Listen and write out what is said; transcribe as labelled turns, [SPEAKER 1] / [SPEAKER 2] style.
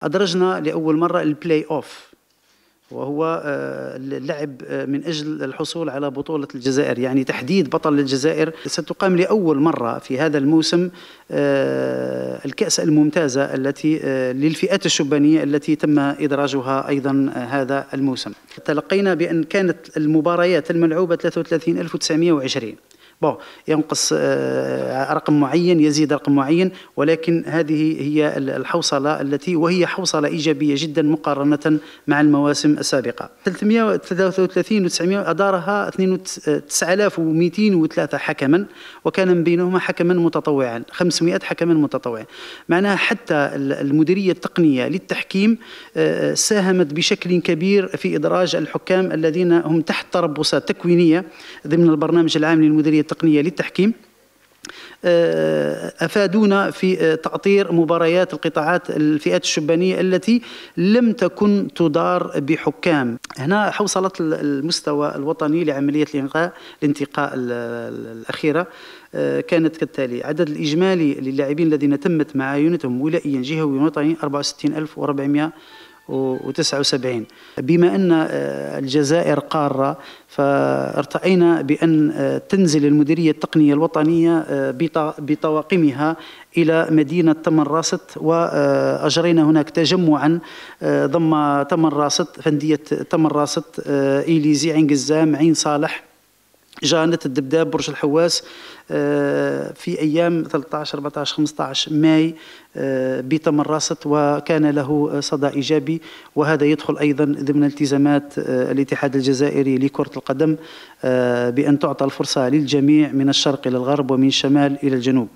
[SPEAKER 1] أدرجنا لأول مرة البلاي أوف، وهو اللعب من أجل الحصول على بطولة الجزائر، يعني تحديد بطل للجزائر. ستقام لأول مرة في هذا الموسم الكأس الممتازة التي للفئات الشبانية التي تم إدراجها أيضا هذا الموسم. تلقينا بأن كانت المباريات الملعوبة 33920. ينقص رقم معين، يزيد رقم معين، ولكن هذه هي الحوصلة وهي حوصلة إيجابية جدا مقارنة مع المواسم السابقة. 333 و900 أدارها 9203 حكما، وكان من بينهما حكما متطوعا 500 حكما متطوعا. معناها حتى المديرية التقنية للتحكيم ساهمت بشكل كبير في إدراج الحكام الذين هم تحت تربصات تكوينية ضمن البرنامج العام للمديرية التقنية للتحكيم. أفادونا في تأطير مباريات القطاعات الفئات الشبانية التي لم تكن تدار بحكام. هنا حوصلت المستوى الوطني لعملية الانتقاء الأخيرة كانت كالتالي: عدد الإجمالي للاعبين الذين تمت معاينتهم ولائيا جهوي وطني 64479. بما أن الجزائر قارة، فارتأينا بأن تنزل المديرية التقنية الوطنية بطواقمها إلى مدينة تمن راست، وأجرينا هناك تجمعا ضم تمن راست، فندية تمن راست، إيليزي، عين قزام، عين صالح، جانة، الدبداب، برج الحواس، في أيام 13 14 15 ماي بتمن راست، وكان له صدى إيجابي. وهذا يدخل أيضا ضمن التزامات الاتحاد الجزائري لكرة القدم بأن تعطى الفرصة للجميع من الشرق إلى الغرب ومن الشمال إلى الجنوب.